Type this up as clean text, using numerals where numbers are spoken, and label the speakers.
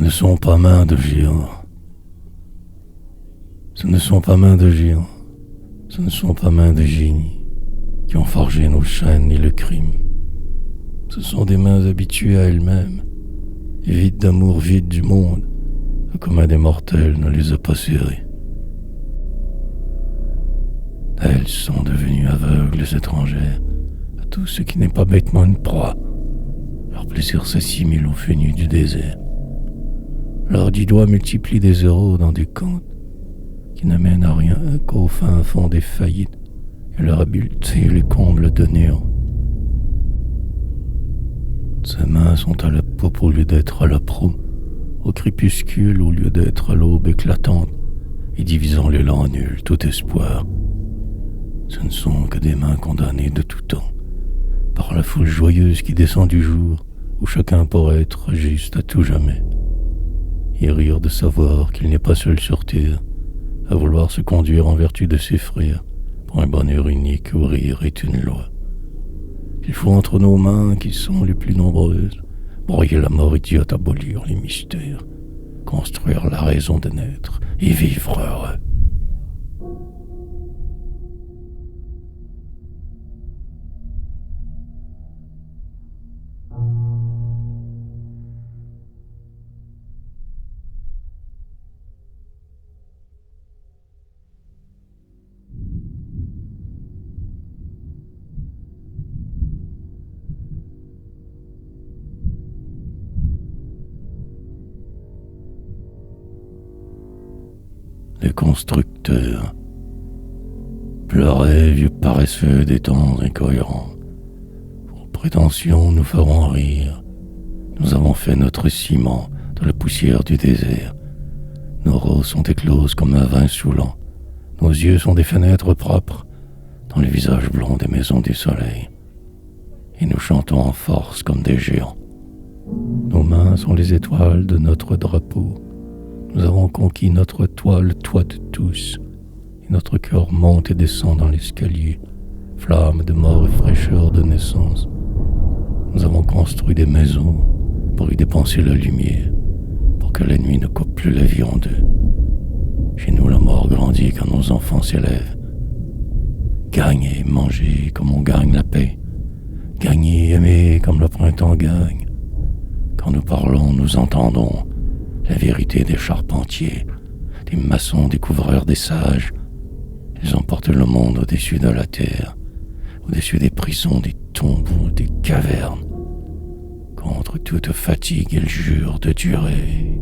Speaker 1: ne sont pas mains de géants. Ce ne sont pas mains de géants. Ce ne sont pas mains de génie qui ont forgé nos chaînes ni le crime. Ce sont des mains habituées à elles-mêmes, et vides d'amour, vides du monde. Le commun des mortels ne les a pas serrées. Elles sont devenues aveugles étrangères à tout ce qui n'est pas bêtement une proie. Leur plaisir s'assimile au fenu du désert. Leurs 10 doigts multiplient des zéros dans des comptes qui n'amènent à rien qu'au fin fond des faillites, et leur habileté les comble de néant. Ces mains sont à la poupe au lieu d'être à la proue, au crépuscule au lieu d'être à l'aube éclatante, et divisant l'élan nul tout espoir. Ce ne sont que des mains condamnées de tout temps, par la foule joyeuse qui descend du jour, où chacun pourrait être juste à tout jamais, et rire de savoir qu'il n'est pas seul sur terre, à vouloir se conduire en vertu de ses frères, pour un bonheur unique où rire est une loi. Il faut entre nos mains, qui sont les plus nombreuses, broyer la mort idiote, abolir les mystères, construire la raison de naître et vivre heureux. Les constructeurs pleuraient, vieux paresseux des temps incohérents. Pour prétention, nous ferons rire. Nous avons fait notre ciment de la poussière du désert. Nos roses sont écloses comme un vin saoulant. Nos yeux sont des fenêtres propres dans les visages blonds des maisons du soleil. Et nous chantons en force comme des géants. Nos mains sont les étoiles de notre drapeau. Nous avons conquis notre toit, le toit de tous, et notre cœur monte et descend dans l'escalier, flamme de mort et fraîcheur de naissance. Nous avons construit des maisons pour y dépenser la lumière, pour que la nuit ne coupe plus la vie en deux. Chez nous, la mort grandit quand nos enfants s'élèvent. Gagner et manger comme on gagne la paix. Gagner et aimer comme le printemps gagne. Quand nous parlons, nous entendons la vérité des charpentiers, des maçons découvreurs des sages. Ils emportent le monde au-dessus de la terre, au-dessus des prisons, des tombeaux, des cavernes. Contre toute fatigue, ils jurent de durer.